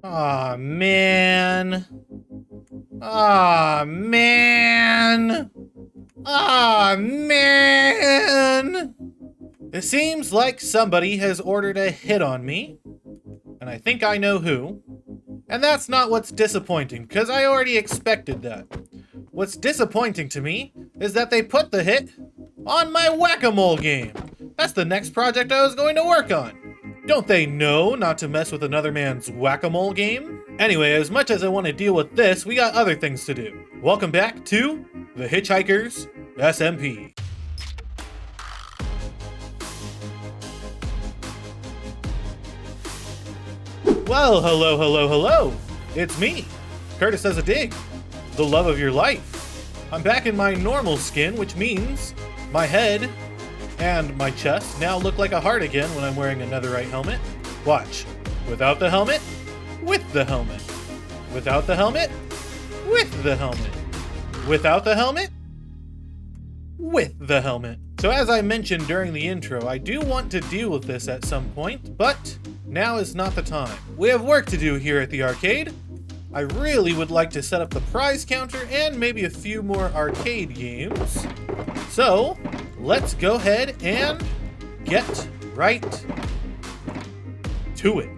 Aw, man. Aw, man. Aw, man. It seems like somebody has ordered a hit on me, and I think I know who. And that's not what's disappointing, because I already expected that. What's disappointing to me is that they put the hit on my whack-a-mole game. That's the next project I was going to work on. Don't they know not to mess with another man's whack-a-mole game? Anyway, as much as I want to deal with this, we got other things to do. Welcome back to the Hitchhikers SMP. Well, hello. It's me, CurtisDoesADig, the love of your life. I'm back in my normal skin, which means my head and my chest now look like a heart again when I'm wearing a netherite helmet. Watch. Without the helmet, with the helmet. Without the helmet, with the helmet. Without the helmet, with the helmet. So as I mentioned during the intro, I do want to deal with this at some point, but now is not the time. We have work to do here at the arcade. I really would like to set up the prize counter and maybe a few more arcade games. So let's go ahead and get right to it.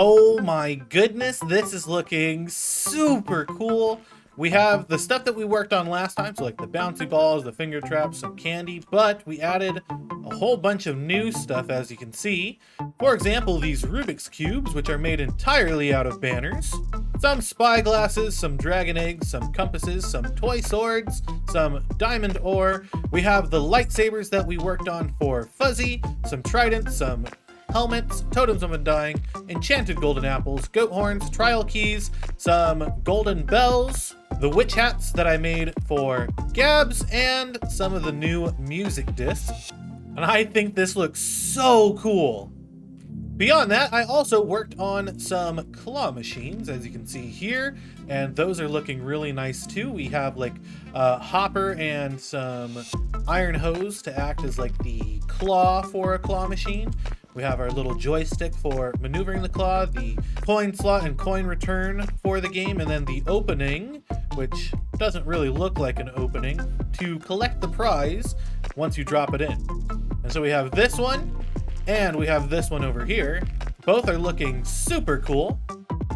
Oh my goodness, this is looking super cool. We have the stuff that we worked on last time, so like the bouncy balls, the finger traps, some candy, but we added a whole bunch of new stuff, as you can see. For example, these Rubik's Cubes, which are made entirely out of banners, some spy glasses, some dragon eggs, some compasses, some toy swords, some diamond ore. We have the lightsabers that we worked on for Fuzzy, some tridents, some helmets, totems of undying, enchanted golden apples, goat horns, trial keys, some golden bells, the witch hats that I made for Gabs, and some of the new music discs. And I think this looks so cool. Beyond that, I also worked on some claw machines, as you can see here, and those are looking really nice too. We have like a hopper and some iron hose to act as like the claw for a claw machine. We have our little joystick for maneuvering the claw, the coin slot and coin return for the game, and then the opening, which doesn't really look like an opening, to collect the prize once you drop it in. And so we have this one, and we have this one over here. Both are looking super cool.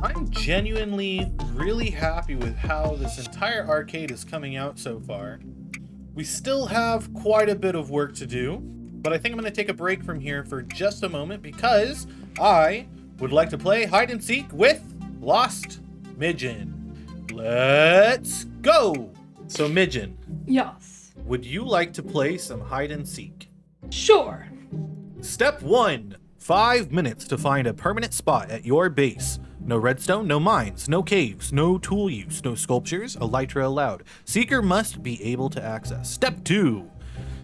I'm genuinely really happy with how this entire arcade is coming out so far. We still have quite a bit of work to do, but I think I'm going to take a break from here for just a moment because I would like to play hide and seek with Lost Midgen. Let's go! So Midgen. Yes. Would you like to play some hide and seek? Sure. Step 1. 5 minutes to find a permanent spot at your base. No redstone, no mines, no caves, no tool use, no sculptures, elytra allowed. Seeker must be able to access. Step 2.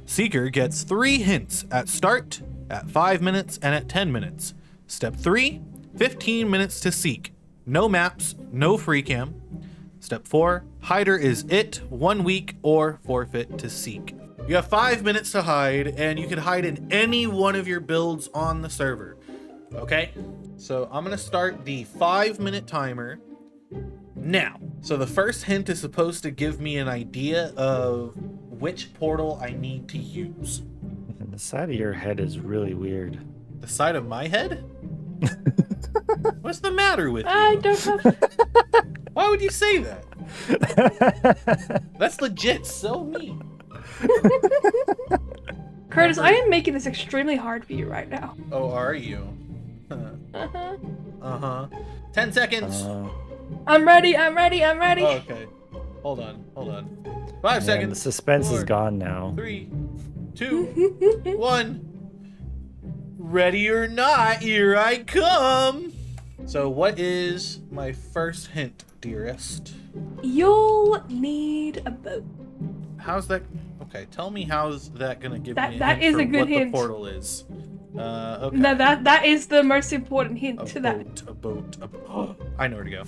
Seeker gets 3 hints at start, at 5 minutes, and at 10 minutes. Step 3, 15 minutes to seek. No maps, no free cam. Step 4, hider is it, 1 week, or forfeit to seek. You have 5 minutes to hide, and you can hide in any one of your builds on the server. Okay? So I'm gonna start the 5-minute timer now. So the first hint is supposed to give me an idea of which portal I need to use. The side of your head is really weird. The side of my head? What's the matter with you? I don't have... Why would you say that? That's legit so mean. Curtis, I am making this extremely hard for you right now. Oh, are you? Uh-huh. Uh-huh. 10 seconds. I'm ready. I'm ready. I'm ready. Oh, okay. Hold on. 5 The seconds. suspense 4, is gone now. 3, 2, 1. Ready or not, here I come. So what is my first hint, dearest? You'll need a boat. How's that? Okay, tell me how's that gonna give me a That hint is for a good what hint. the portal is. Okay. No, that is the most important hint to that. A boat. I know where to go.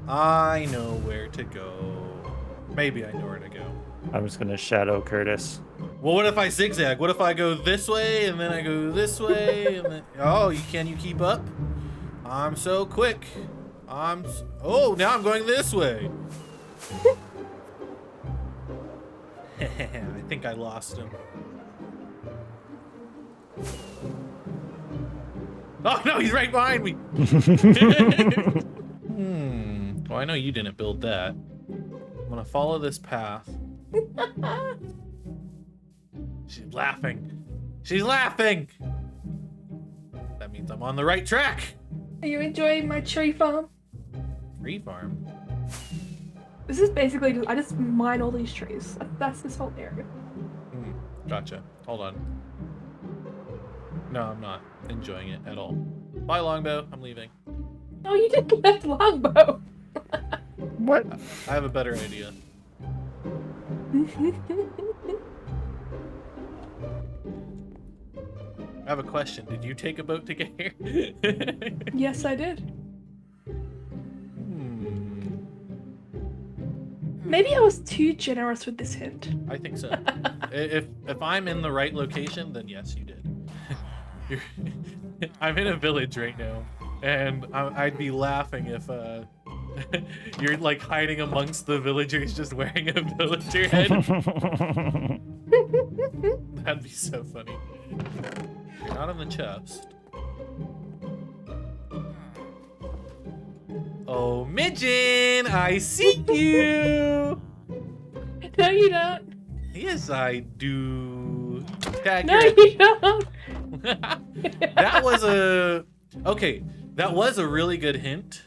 I know where to go. Maybe I know where to go. I'm just gonna shadow Curtis. Well, what if I zigzag? What if I go this way and then I go this way and then... Oh, can you keep up? I'm so quick. Oh, now I'm going this way. I think I lost him. Oh, no, he's right behind me. Well, I know you didn't build that. I'm gonna follow this path. She's laughing. She's laughing. That means I'm on the right track. Are you enjoying my tree farm? Tree farm. This is basically I just mine all these trees. That's this whole area. Gotcha. Hold on. No, I'm not enjoying it at all. Bye, Longbow. I'm leaving. Oh, you did left longbow. What? I have a better idea. I have a question. Did you take a boat to get here? Yes, I did. Maybe I was too generous with this hint. I think so. If I'm in the right location, then yes, you did. I'm in a village right now, and I'd be laughing if you're like hiding amongst the villagers just wearing a villager head. That'd be so funny. You're not in the chest. Oh, Midgeon, I see you. No, you don't. Yes, I do. Tag No, your- you don't. That was a That was a really good hint.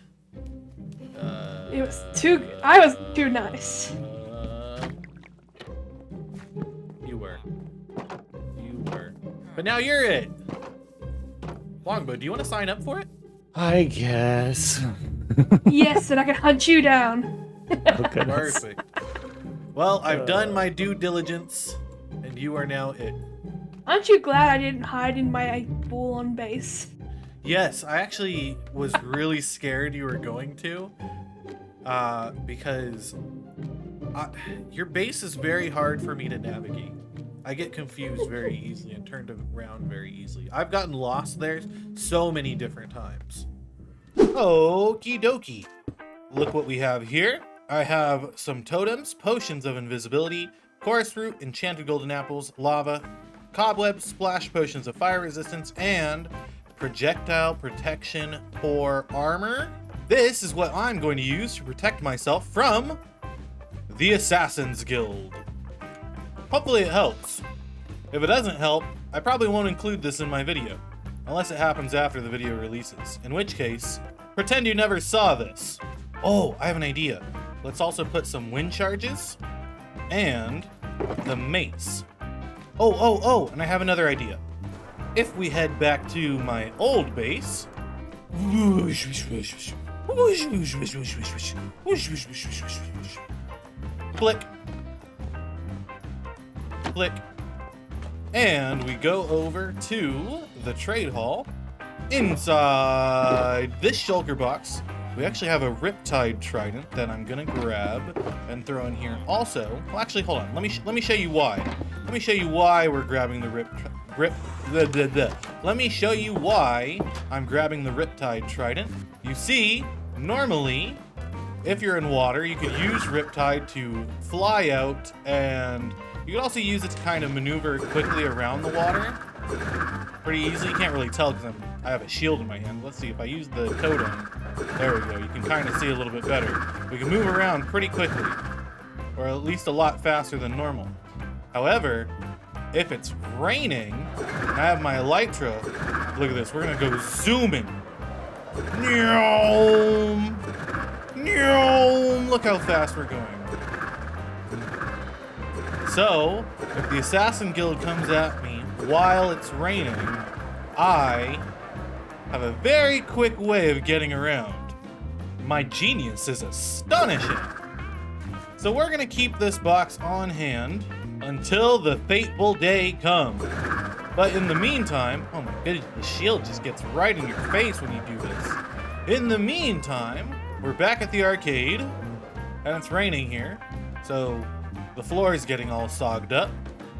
It was too. I was too nice. You were. But now you're it. Longbow, do you want to sign up for it? I guess. Yes, and I can hunt you down. Oh, goodness. Perfect. Well, I've done my due diligence, and you are now it. Aren't you glad I didn't hide in my pool on base? Yes, I actually was really scared you were going to, because your base is very hard for me to navigate. I get confused very easily and turned around very easily. I've gotten lost there so many different times. Okie dokie. Look what we have here. I have some totems, potions of invisibility, chorus fruit, enchanted golden apples, lava, cobweb, splash potions of fire resistance, and projectile protection for armor. This is what I'm going to use to protect myself from the Assassin's Guild. Hopefully it helps. If it doesn't help, I probably won't include this in my video, unless it happens after the video releases, in which case, pretend you never saw this. Oh, I have an idea. Let's also put some wind charges and the mace. Oh, and I have another idea. If we head back to my old base, click, click, and we go over to the trade hall. Inside this shulker box, we actually have a Riptide Trident that I'm gonna grab and throw in here. Also, well, actually, hold on. Let me show you why. Let me show you why we're grabbing the Let me show you why I'm grabbing the Riptide Trident. You see, normally, if you're in water, you could use Riptide to fly out, and you could also use it to kind of maneuver quickly around the water. Pretty easily. You can't really tell because I have a shield in my hand. Let's see, if I use the totem, there we go. You can kind of see a little bit better. We can move around pretty quickly, or at least a lot faster than normal. However, if it's raining, I have my elytra. Look at this. We're gonna go zooming. Nyom! Nyom! Look how fast we're going. So, if the Assassin Guild comes at me while it's raining, I have a very quick way of getting around. My genius is astonishing. So we're gonna keep this box on hand until the fateful day comes. But in the meantime, oh my goodness, the shield just gets right in your face when you do this. In the meantime, we're back at the arcade, and it's raining here, so the floor is getting all sogged up.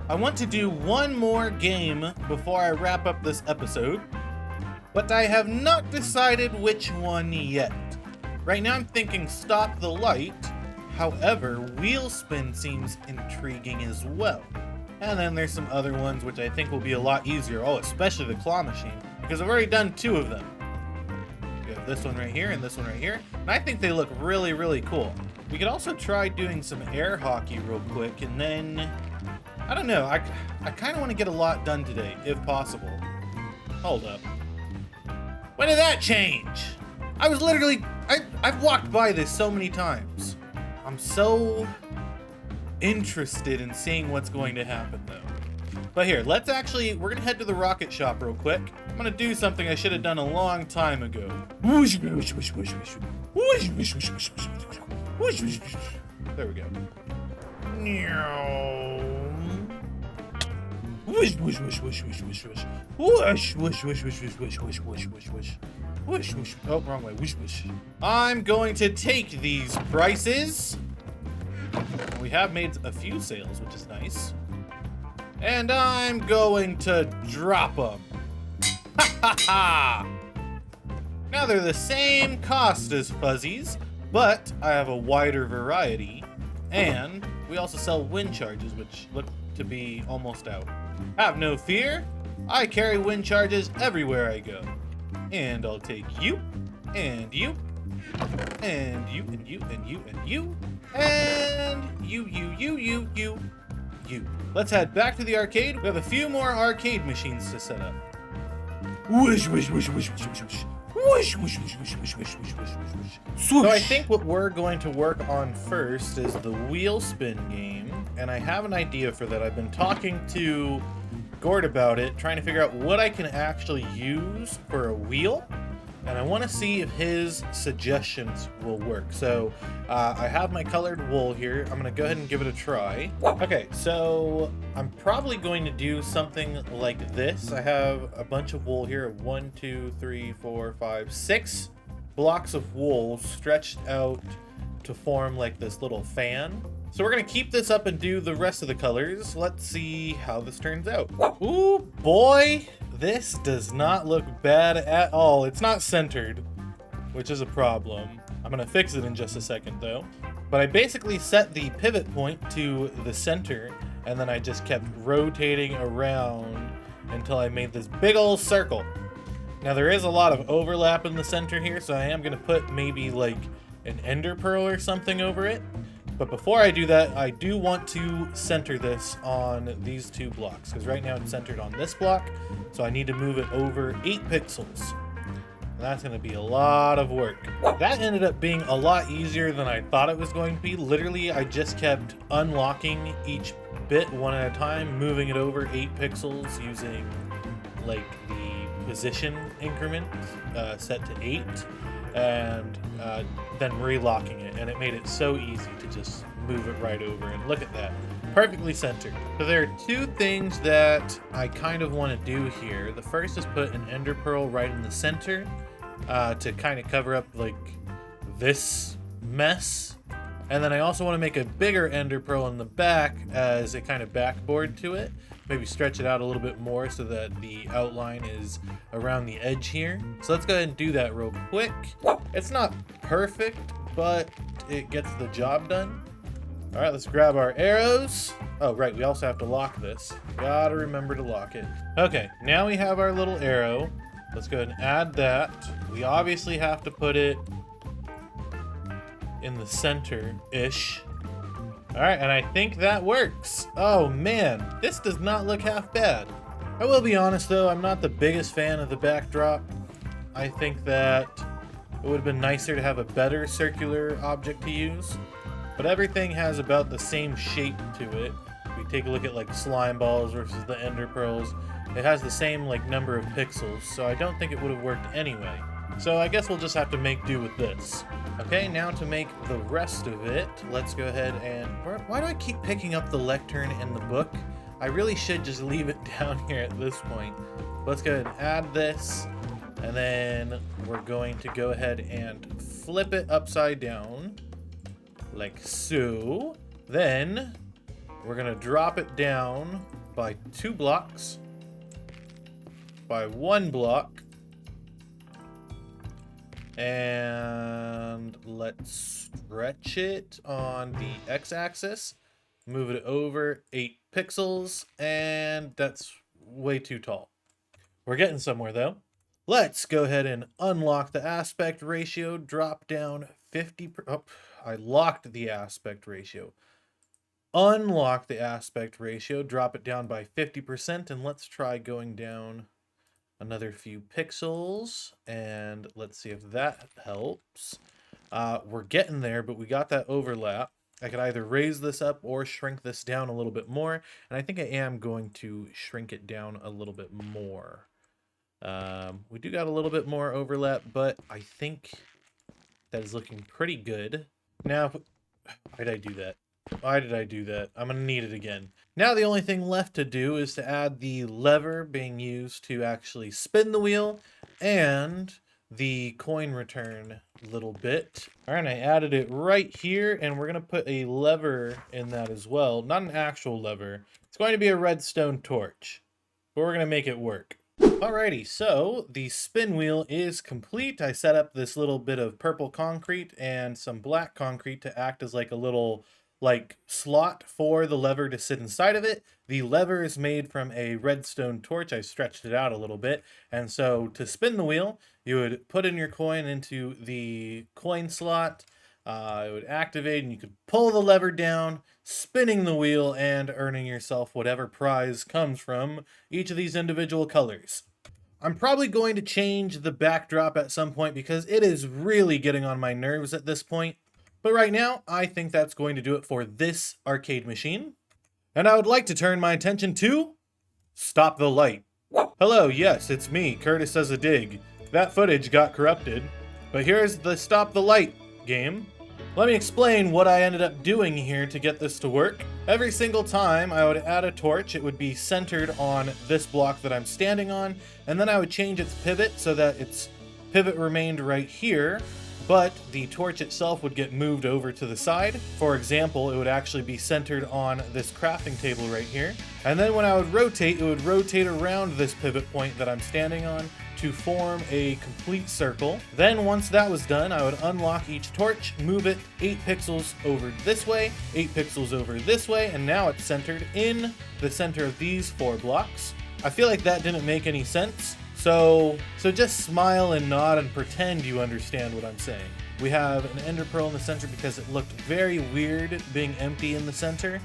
I want to do one more game before I wrap up this episode, but I have not decided which one yet. Right now I'm thinking Stop the Light, however, Wheel Spin seems intriguing as well. And then there's some other ones which I think will be a lot easier, oh, especially the claw machine, because I've already done 2 of them. We have this one right here and this one right here, and I think they look really, really cool. We could also try doing some air hockey real quick, and then, I don't know, I kind of want to get a lot done today, if possible. Hold up. When did that change? I was literally, I've walked by this so many times. I'm so interested in seeing what's going to happen, though. But here, we're gonna head to the rocket shop real quick. I'm gonna do something I should have done a long time ago. There we go. Oh, wrong way. I'm going to take these prices. We have made a few sales, which is nice. And I'm going to drop them. Ha ha ha! Now they're the same cost as fuzzies, but I have a wider variety. And we also sell wind charges, which look to be almost out. Have no fear, I carry wind charges everywhere I go. And I'll take you, and you, and you, and you, and you, and you, and you. Let's head back to the arcade. We have a few more arcade machines to set up. So I think what we're going to work on first is the wheel spin game, and I have an idea for that. I've been talking to Gord about it, trying to figure out what I can actually use for a wheel, and I want to see if his suggestions will work. So I have my colored wool here. I'm going to go ahead and give it a try. Okay, so I'm probably going to do something like this. I have a bunch of wool here, 1, 2, 3, 4, 5, 6 blocks of wool stretched out to form like this little fan. So we're going to keep this up and do the rest of the colors. Let's see how this turns out. Ooh, boy, this does not look bad at all. It's not centered, which is a problem. I'm going to fix it in just a second, though. But I basically set the pivot point to the center, and then I just kept rotating around until I made this big old circle. Now, there is a lot of overlap in the center here, so I am going to put maybe like an ender pearl or something over it. But before I do that, I do want to center this on these 2 blocks, because right now it's centered on this block, so I need to move it over 8 pixels. And that's going to be a lot of work. That ended up being a lot easier than I thought it was going to be. Literally, I just kept unlocking each bit one at a time, moving it over 8 pixels using like the position increment set to 8. And then relocking it, and it made it so easy to just move it right over, and look at that, perfectly centered. So there are 2 things that I kind of want to do here. The first is put an ender pearl right in the center to kind of cover up like this mess, and then I also want to make a bigger ender pearl in the back as a kind of backboard to it. Maybe stretch it out a little bit more so that the outline is around the edge here. So let's go ahead and do that real quick. It's not perfect, but it gets the job done. All right, let's grab our arrows. Oh, right, we also have to lock this. Gotta remember to lock it. Okay, now we have our little arrow. Let's go ahead and add that. We obviously have to put it in the center-ish. All right, and I think that works. Oh man, this does not look half bad. I will be honest though, I'm not the biggest fan of the backdrop. I think that it would have been nicer to have a better circular object to use, but everything has about the same shape to it. If we take a look at like slime balls versus the ender pearls, it has the same like number of pixels, so I don't think it would have worked anyway. So I guess we'll just have to make do with this. Okay, now to make the rest of it, let's go ahead and... Why do I keep picking up the lectern in the book? I really should just leave it down here at this point. Let's go ahead and add this, and then we're going to go ahead and flip it upside down, like so. Then we're gonna drop it down by 2 blocks, by 1 block, and let's stretch it on the x-axis, move it over 8 pixels, and that's way too tall. We're getting somewhere though. Let's go ahead and unlock the aspect ratio, drop down 50, I locked the aspect ratio. Unlock the aspect ratio, drop it down by 50%, and let's try going down another few pixels, and let's see if that helps. We're getting there, but we got that overlap. I could either raise this up or shrink this down a little bit more, and I think I am going to shrink it down a little bit more. We do got a little bit more overlap, but I think that is looking pretty good. Now, why did I do that? Why did I do that? I'm gonna need it again. Now the only thing left to do is to add the lever being used to actually spin the wheel and the coin return little bit. All right, I added it right here, and we're gonna put a lever in that as well. Not an actual lever. It's going to be a redstone torch, but we're gonna make it work. Alrighty, so the spin wheel is complete. I set up this little bit of purple concrete and some black concrete to act as like a little slot for the lever to sit inside of it. The lever is made from a redstone torch. I stretched it out a little bit, and so to spin the wheel, you would put in your coin into the coin slot. It would activate, and you could pull the lever down, spinning the wheel and earning yourself whatever prize comes from each of these individual colors. I'm probably going to change the backdrop at some point because it is really getting on my nerves at this point. But right now, I think that's going to do it for this arcade machine. And I would like to turn my attention to Stop the Light. Hello, yes, it's me, CurtisDoesADig. That footage got corrupted, but here's the Stop the Light game. Let me explain what I ended up doing here to get this to work. Every single time I would add a torch, it would be centered on this block that I'm standing on, and then I would change its pivot so that its pivot remained right here, but the torch itself would get moved over to the side. For example, it would actually be centered on this crafting table right here. And then when I would rotate, it would rotate around this pivot point that I'm standing on to form a complete circle. Then once that was done, I would unlock each torch, move it 8 pixels over this way, 8 pixels over this way, and now it's centered in the center of these 4 blocks. I feel like that didn't make any sense. So just smile and nod and pretend you understand what I'm saying. We have an ender pearl in the center because it looked very weird being empty in the center.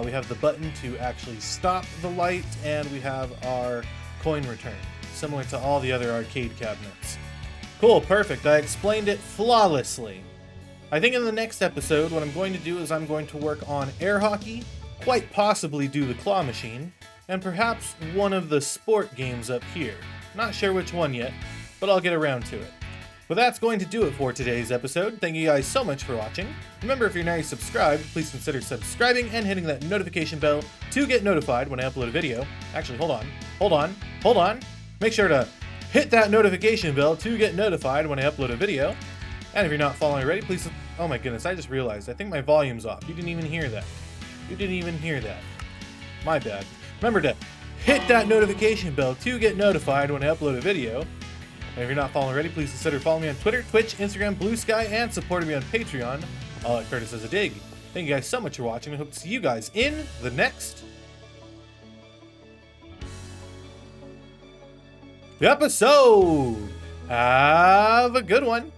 We have the button to actually stop the light, and we have our coin return, similar to all the other arcade cabinets. Cool, perfect. I explained it flawlessly. I think in the next episode, what I'm going to do is I'm going to work on air hockey, quite possibly do the claw machine, and perhaps one of the sport games up here. Not sure which one yet, but I'll get around to it. But that's going to do it for today's episode. Thank you guys so much for watching. Remember, if you're not subscribed, please consider subscribing and hitting that notification bell to get notified when I upload a video. Actually, hold on. Make sure to hit that notification bell to get notified when I upload a video. And if you're not following already, please... Oh my goodness, I just realized. I think my volume's off. You didn't even hear that. My bad. Remember to hit that notification bell to get notified when I upload a video. And if you're not following already, please consider following me on Twitter, Twitch, Instagram, Blue Sky, and supporting me on Patreon, all at CurtisDoesADig. Thank you guys so much for watching. I hope to see you guys in the next episode. Have a good one.